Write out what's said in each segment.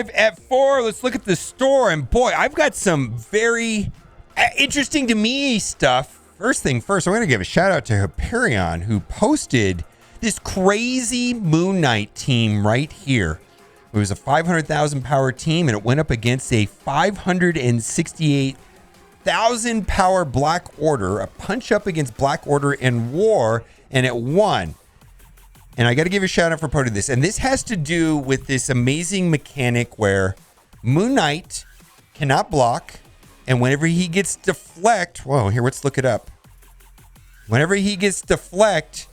5 at 4. Let's look at the store. And boy, I've got some very interesting to me stuff. First thing first, I'm going to give a shout out to Hyperion, who posted this crazy Moon Knight team right here. It was a 500,000 power team, and it went up against a 568,000 power Black Order, a punch up against Black Order in war, and it won. And I got to give a shout out for posting this. And this has to do with this amazing mechanic where Moon Knight cannot block, and whenever he gets deflect, whoa, here, let's look it up. Whenever he gets deflect,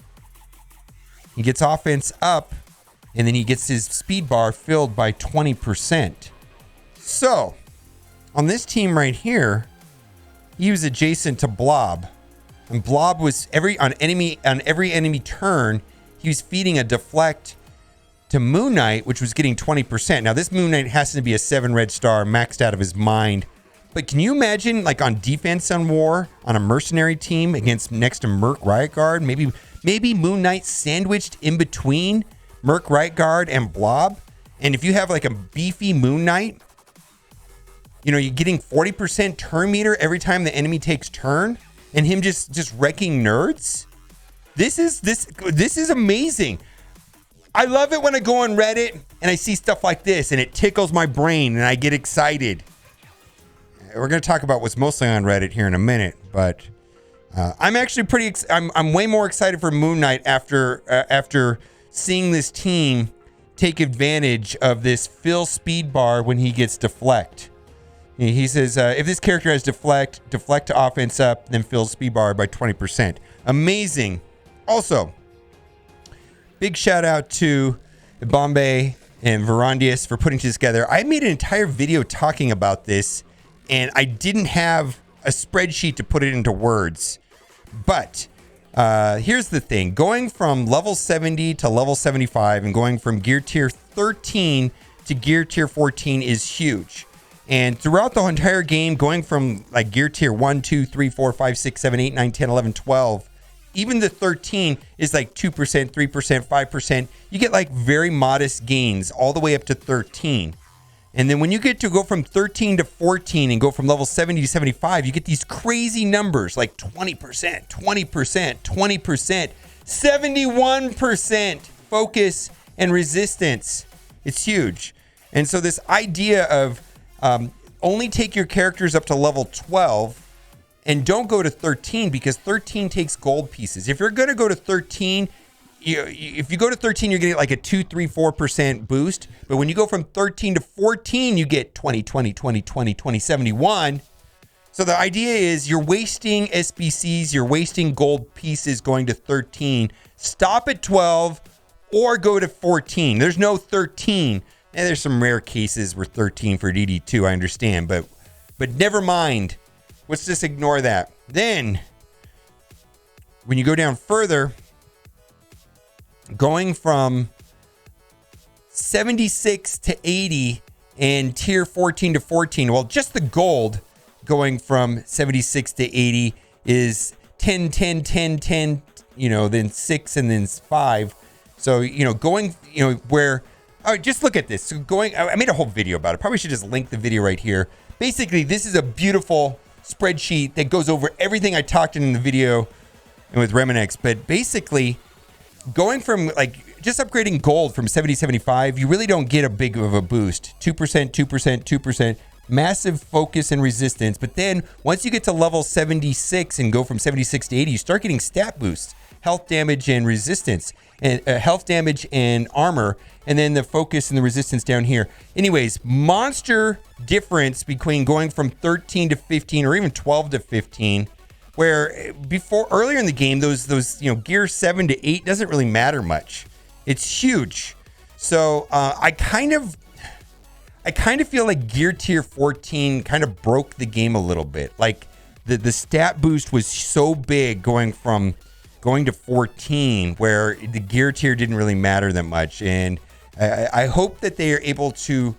he gets offense up, and then he gets his speed bar filled by 20%. So, on this team right here, he was adjacent to Blob. And Blob was on every enemy turn, he was feeding a deflect to Moon Knight, which was getting 20%. Now, this Moon Knight has to be a 7 red star, maxed out of his mind. But can you imagine, like on defense on war, on a mercenary team against next to Merc Riot Guard, maybe Moon Knight sandwiched in between Merc Riot Guard and Blob? And if you have like a beefy Moon Knight, you know, you're getting 40% turn meter every time the enemy takes turn, and him just wrecking nerds. This is amazing. I love it when I go on Reddit and I see stuff like this, and it tickles my brain, and I get excited. We're going to talk about what's mostly on Reddit here in a minute, but I'm actually I'm way more excited for Moon Knight after seeing this team take advantage of this fill speed bar when he gets deflect. He says, if this character has deflect to offense up, then fill speed bar by 20%. Amazing. Also, big shout out to Bombay and Verandius for putting this together. I made an entire video talking about this, and I didn't have a spreadsheet to put it into words. But here's the thing. Going from level 70 to level 75 and going from gear tier 13 to gear tier 14 is huge. And throughout the entire game, going from like gear tier 1, 2, 3, 4, 5, 6, 7, 8, 9, 10, 11, 12, even the 13 is like 2%, 3%, 5%. You get like very modest gains all the way up to 13. And then when you get to go from 13 to 14 and go from level 70 to 75, you get these crazy numbers like 20%, 20%, 20%, 71% focus and resistance. It's huge. And so this idea of only take your characters up to level 12 and don't go to 13, because 13 takes gold pieces. If you're going to go to 13, if you go to 13, you're getting like a 2, 3, 4% boost. But when you go from 13 to 14, you get 20, 20, 20, 20, 20, 71. So the idea is you're wasting SBCs, you're wasting gold pieces going to 13. Stop at 12 or go to 14. There's no 13. And there's some rare cases where 13 for DD2, I understand. But never mind. Let's just ignore that. Then, when you go down further, going from 76 to 80 and tier 14 to 14, well, just the gold going from 76 to 80 is 10, 10, 10, 10, then 6 and then 5. So, going, where, all right, just look at this. So I made a whole video about it. Probably should just link the video right here. Basically, this is a beautiful spreadsheet that goes over everything I talked in the video and with Reminex. But basically, going from just upgrading gold from 70 to 75, you really don't get a big of a boost. 2%, 2%, 2%, massive focus and resistance. But then once you get to level 76 and go from 76 to 80, you start getting stat boosts, health damage and resistance, and health damage and armor, and then the focus and the resistance down here. Anyways, monster difference between going from 13 to 15 or even 12 to 15. Where earlier in the game, those gear 7 to 8 doesn't really matter much. It's huge. So I kind of feel like gear tier 14 kind of broke the game a little bit. Like the stat boost was so big going to 14, where the gear tier didn't really matter that much. And I hope that they are able to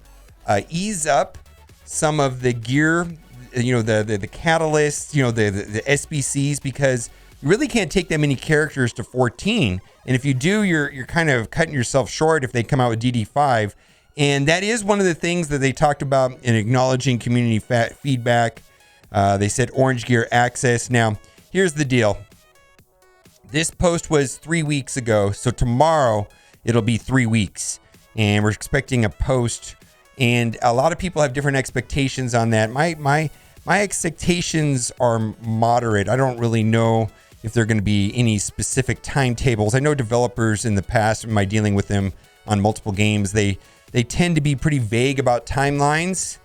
ease up some of the gear, the catalysts, the SBCs, because you really can't take that many characters to 14. And if you do, you're kind of cutting yourself short if they come out with DD5. And that is one of the things that they talked about in acknowledging community feedback. They said Orange Gear access. Now, here's the deal. This post was 3 weeks ago, so tomorrow it'll be 3 weeks. And we're expecting a post, and a lot of people have different expectations on that. My expectations are moderate. I don't really know if there are going to be any specific timetables. I know developers in the past, in my dealing with them on multiple games, they tend to be pretty vague about timelines.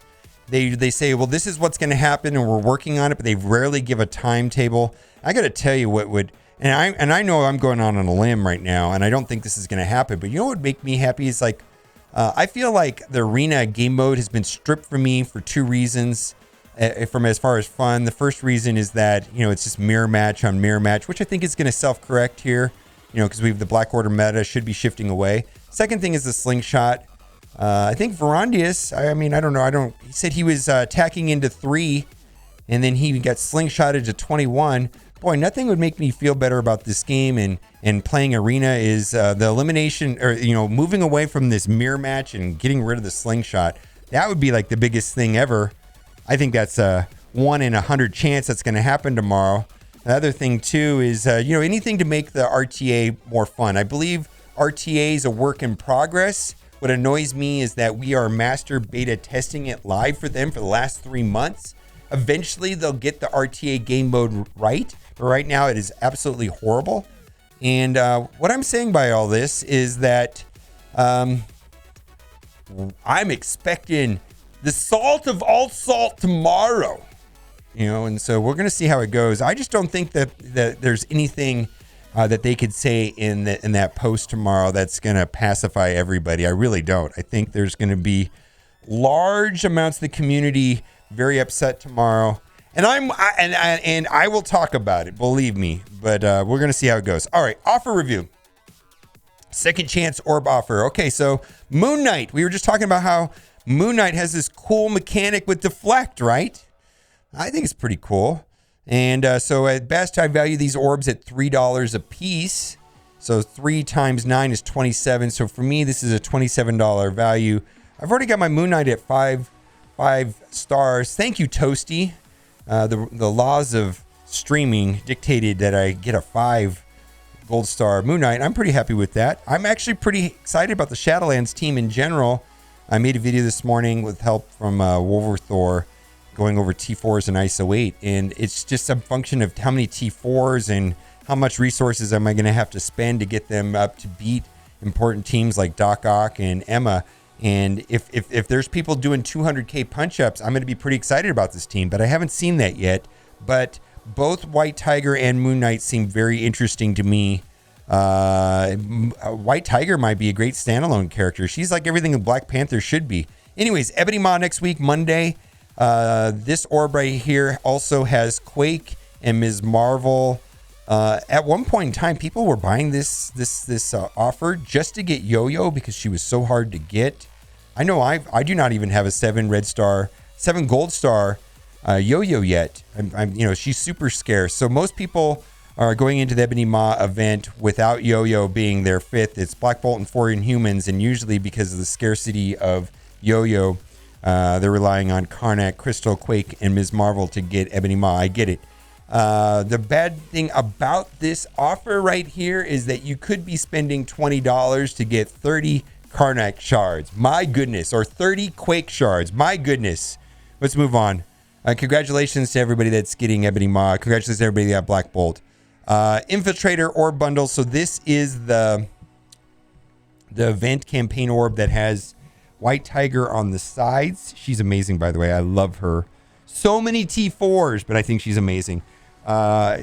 They say, well, this is what's going to happen and we're working on it, but they rarely give a timetable. I got to tell you what would, and I know I'm going on a limb right now, and I don't think this is going to happen, but you know what would make me happy is like, I feel like the arena game mode has been stripped from me for two reasons. From as far as fun, the first reason is that, it's just mirror match on mirror match, which I think is going to self-correct here, because we have the Black Order meta should be shifting away. Second thing is the slingshot. I think Verandius, I don't know. He said he was attacking into 3 and then he got slingshotted to 21. Boy, nothing would make me feel better about this game and playing arena is the elimination or, moving away from this mirror match and getting rid of the slingshot. That would be like the biggest thing ever. I think that's a 1 in 100 chance that's going to happen tomorrow. The other thing too is, anything to make the RTA more fun. I believe RTA is a work in progress. What annoys me is that we are master beta testing it live for them for the last 3 months. Eventually, they'll get the RTA game mode right. But right now, it is absolutely horrible. And what I'm saying by all this is that I'm expecting the salt of all salt tomorrow. And so we're going to see how it goes. I just don't think that there's anything that they could say in that post tomorrow that's going to pacify everybody. I really don't. I think there's going to be large amounts of the community very upset tomorrow, and I will talk about it. Believe me, but we're going to see how it goes. All right, offer review. Second chance orb offer. Okay, so Moon Knight. We were just talking about how Moon Knight has this cool mechanic with deflect, right? I think it's pretty cool. And so at best, I value these orbs at $3 a piece. So 3 times 9 is 27. So for me, this is a $27 value. I've already got my Moon Knight at 5 stars. Thank you, Toasty. The laws of streaming dictated that I get a 5 gold star Moon Knight. I'm pretty happy with that. I'm actually pretty excited about the Shadowlands team in general. I made a video this morning with help from Wolverthor, going over T4s and ISO 8, and it's just a function of how many T4s and how much resources am I going to have to spend to get them up to beat important teams like Doc Ock and Emma. And if there's people doing 200k punch-ups, I'm going to be pretty excited about this team, but I haven't seen that yet. But both White Tiger and Moon Knight seem very interesting to me. White Tiger might be a great standalone character. She's like everything a Black Panther should be. Anyways, Ebony Maw next week, Monday. This orb right here also has Quake and Ms. Marvel. At one point in time, people were buying this offer just to get Yo-Yo because she was so hard to get. I know I do not even have a 7 gold star Yo-Yo yet. She's super scarce. So most people are going into the Ebony Maw event without Yo-Yo being their 5th. It's Black Bolt and 4 Inhumans, and usually because of the scarcity of Yo-Yo, they're relying on Karnak, Crystal, Quake, and Ms. Marvel to get Ebony Maw. I get it. The bad thing about this offer right here is that you could be spending $20 to get 30 Karnak shards. My goodness. Or 30 Quake shards. My goodness. Let's move on. Congratulations to everybody that's getting Ebony Maw. Congratulations to everybody that got Black Bolt. Infiltrator orb bundle. So this is the event campaign orb that has White Tiger on the sides. She's amazing, by the way. I love her. So many T4s, but I think she's amazing.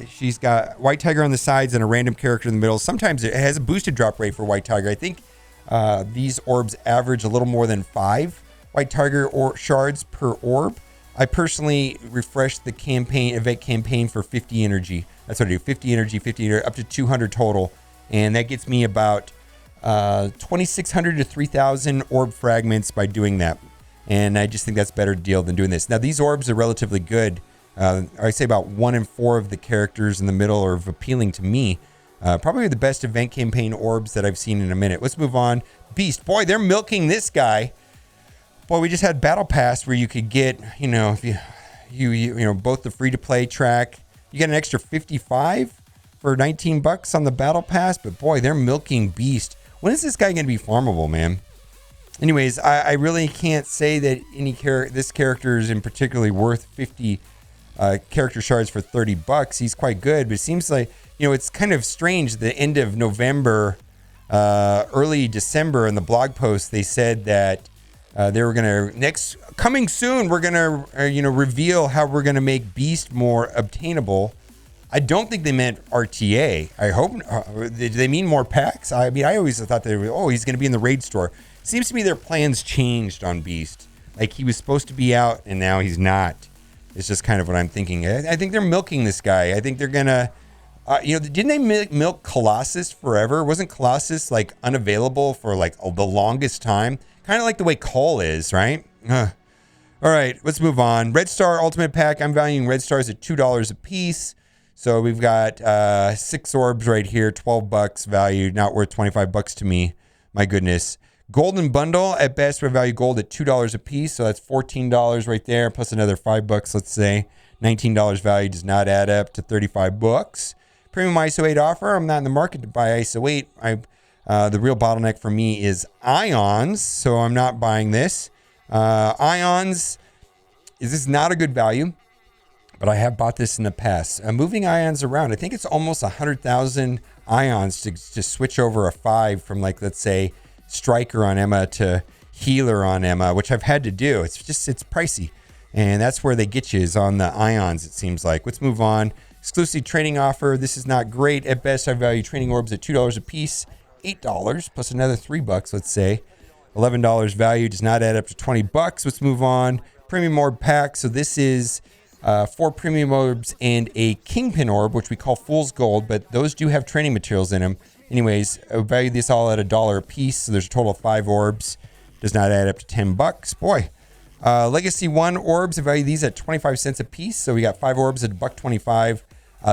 She's got White Tiger on the sides and a random character in the middle. Sometimes it has a boosted drop rate for White Tiger. I think these orbs average a little more than 5 White Tiger shards per orb. I personally refreshed the event campaign for 50 energy. That's what I do. 50 energy, up to 200 total. And that gets me about 2,600 to 3,000 orb fragments by doing that. And I just think that's a better deal than doing this. Now, these orbs are relatively good. I say about 1 in 4 of the characters in the middle are appealing to me. Probably the best event campaign orbs that I've seen in a minute. Let's move on. Beast. Boy, they're milking this guy. Boy, we just had Battle Pass where you could get, if you both the free-to-play track. You get an extra 55 for 19 bucks on the Battle Pass. But boy, they're milking Beast. When is this guy going to be farmable, man? Anyways, I really can't say that this character is in particularly worth 50 character shards for 30 bucks. He's quite good, but it seems like, it's kind of strange. The end of November, early December in the blog post, they said that they were going to coming soon. We're going to reveal how we're going to make Beast more obtainable. I don't think they meant RTA. I hope did they mean more packs? I mean, I always thought they were, he's going to be in the raid store. Seems to me their plans changed on Beast. Like he was supposed to be out and now he's not. It's just kind of what I'm thinking. I think they're milking this guy. I think they're going to, didn't they milk Colossus forever? Wasn't Colossus like unavailable for like the longest time? Kind of like the way Cole is, right? All right, let's move on. Red Star Ultimate Pack. I'm valuing Red Stars at $2 a piece. So we've got 6 orbs right here, 12 bucks value, not worth 25 bucks to me. My goodness. Golden Bundle at best, we value gold at $2 a piece. So that's $14 right there, plus another 5 bucks, let's say. $19 value does not add up to 35 bucks. Premium ISO 8 offer. I'm not in the market to buy ISO 8. The real bottleneck for me is Ions, so I'm not buying this. Ions, this is not a good value, but I have bought this in the past. Moving Ions around, I think it's almost 100,000 Ions to switch over a 5 from, like, let's say, Striker on Emma to Healer on Emma, which I've had to do. It's pricey, and that's where they get you, is on the Ions, it seems like. Let's move on. Exclusive training offer. This is not great. At best, I value training orbs at $2 a piece. $8 plus another 3 bucks, let's say. $11 value does not add up to 20 bucks. Let's move on. Premium orb pack. So this is 4 premium orbs and a kingpin orb, which we call Fool's Gold, but those do have training materials in them. Anyways, I value this all at $1 a piece. So there's a total of 5 orbs. Does not add up to 10 bucks. Boy. Legacy 1 orbs, I value these at 25 cents a piece. So we got 5 orbs at $1.25.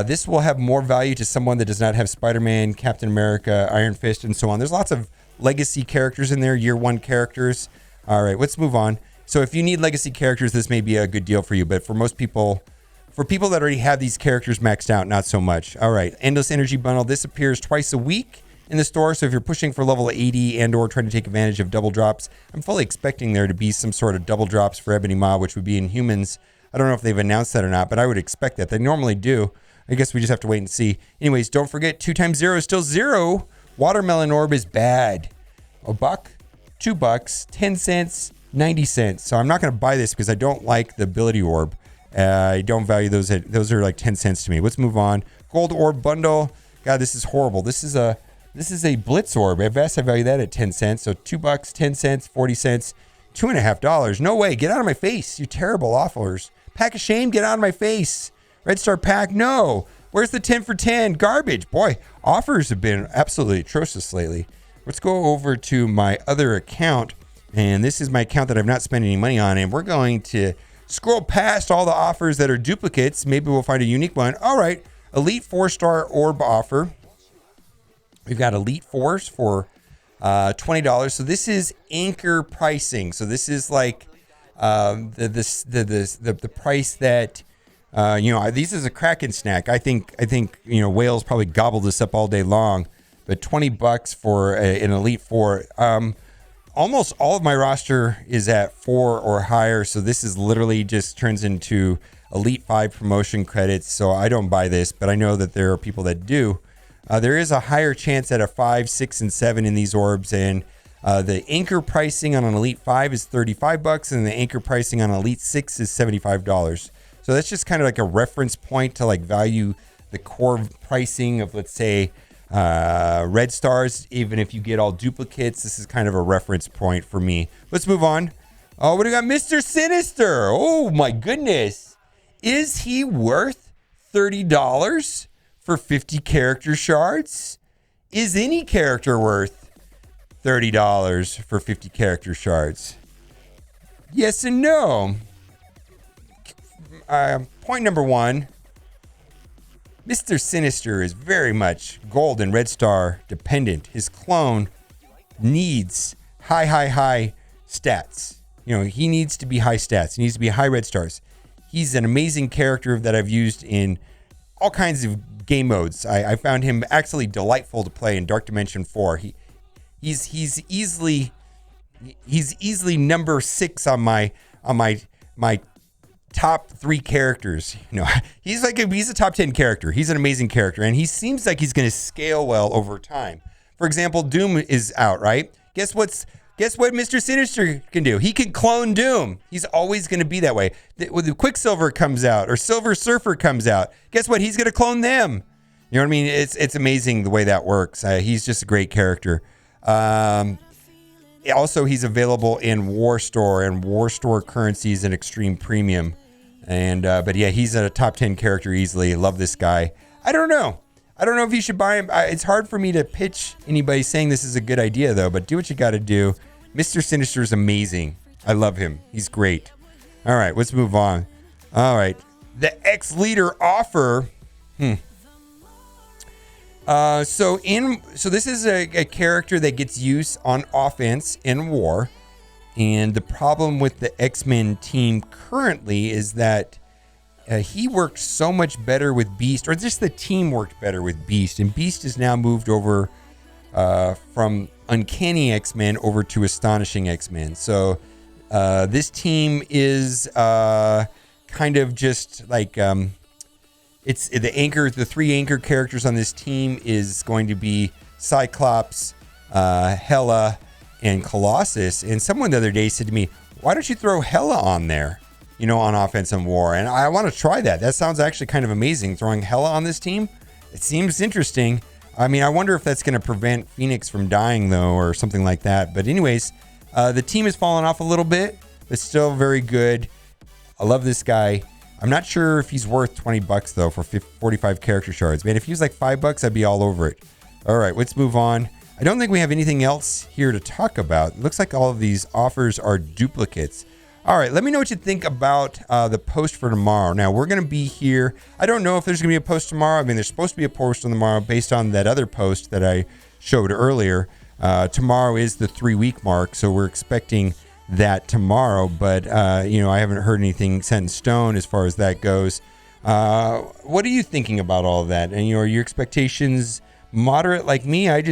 This will have more value to someone that does not have Spider-Man, Captain America, Iron Fist, and so on. There's lots of legacy characters in there, year 1 characters. All right, let's move on. So if you need legacy characters, this may be a good deal for you. But for most people, for people that already have these characters maxed out, not so much. All right, Endless Energy Bundle. This appears twice a week in the store. So if you're pushing for level 80 and or trying to take advantage of double drops, I'm fully expecting there to be some sort of double drops for Ebony Maw, which would be in humans. I don't know if they've announced that or not, but I would expect that. They normally do. I guess we just have to wait and see. Anyways, don't forget 2 times 0 is still 0. Watermelon orb is bad. $1, $2, 10 cents, 90 cents. So I'm not going to buy this because I don't like the ability orb. I don't value those. Those are like 10 cents to me. Let's move on. Gold orb bundle. God, this is horrible. This is a blitz orb. At best, I value that at 10 cents. So $2, 10 cents, 40 cents, $2.50. No way. Get out of my face. You terrible offers. Pack of shame. Get out of my face. Red Star pack. No. Where's the 10 for 10? Garbage. Boy, offers have been absolutely atrocious lately. Let's go over to my other account. And this is my account that I've not spent any money on. And we're going to scroll past all the offers that are duplicates. Maybe we'll find a unique one. All right. Elite 4-star orb offer. We've got Elite 4s for $20. So this is anchor pricing. So this is like the price that this is a Kraken snack. I think whales probably gobble this up all day long. But $20 for an Elite 4. Almost all of my roster is at 4 or higher. So this is literally just turns into Elite 5 promotion credits. So I don't buy this, but I know that there are people that do. There is a higher chance at a 5, 6, and 7 in these orbs. And the anchor pricing on an Elite 5 is $35, and the anchor pricing on Elite 6 is $75. So that's just kind of like a reference point to like value the core pricing of, let's say, Red Stars. Even if you get all duplicates, this is kind of a reference point for me. Let's move on. Oh, what do we got? Mr. Sinister. Oh my goodness. Is he worth $30 for 50 character shards? Is any character worth $30 for 50 character shards? Yes and no. Point number 1. Mr. Sinister is very much Gold and Red Star dependent. His clone needs high stats. You know, he needs to be high stats. He needs to be high Red Stars. He's an amazing character that I've used in all kinds of game modes. I found him actually delightful to play in Dark Dimension 4. He's easily number 6 on my top 3 characters. You know, he's a top 10 character. He's an amazing character, and he seems like he's going to scale well over time. For example, Doom is out, right? Guess what Mr. Sinister can do? He can clone Doom. He's always going to be that way. When the Quicksilver comes out or Silver Surfer comes out, guess what? He's going to clone them. You know what I mean? It's amazing the way that works. He's just a great character. Also, he's available in War Store and War Store currencies and Extreme Premium. And but yeah, he's a top 10 character easily. Love this guy. I don't know if you should buy him. It's hard for me to pitch anybody saying this is a good idea, though. But do what you got to do. Mr. Sinister is amazing. I love him. He's great. All right, let's move on. All right, the X-Leader offer. So this is a character that gets use on offense in war, and the problem with the X-Men team currently is that he worked so much better with Beast, or just the team worked better with Beast, and Beast has now moved over from Uncanny X-Men over to Astonishing X-Men. So this team is kind of just like it's the 3 anchor characters on this team is going to be Cyclops, Hela, and Colossus. And someone the other day said to me, "Why don't you throw Hela on there? You know, on offense and war." And I want to try that. That sounds actually kind of amazing. Throwing Hela on this team, it seems interesting. I mean, I wonder if that's going to prevent Phoenix from dying, though, or something like that. But anyways, the team has fallen off a little bit, but still very good. I love this guy. I'm not sure if he's worth $20, though, for 45 character shards. Man, if he was like $5, I'd be all over it. All right, let's move on. I don't think we have anything else here to talk about. It looks like all of these offers are duplicates. All right, let me know what you think about the post for tomorrow. Now, we're going to be here. I don't know if there's going to be a post tomorrow. I mean, there's supposed to be a post on tomorrow based on that other post that I showed earlier. Tomorrow is the 3-week mark, so we're expecting that tomorrow. But, you know, I haven't heard anything set in stone as far as that goes. What are you thinking about all of that? And, you know, are your expectations moderate like me? I'm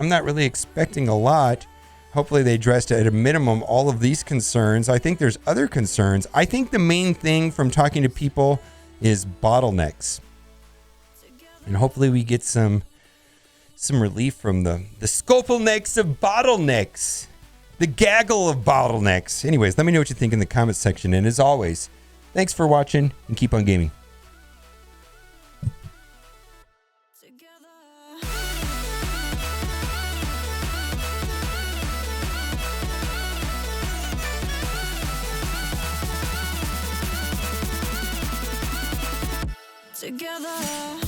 not really expecting a lot. Hopefully they addressed at a minimum all of these concerns. I think there's other concerns. I think the main thing from talking to people is bottlenecks. And hopefully we get some relief from the scopelnecks of bottlenecks. The gaggle of bottlenecks. Anyways, let me know what you think in the comments section. And as always, thanks for watching and keep on gaming. Together.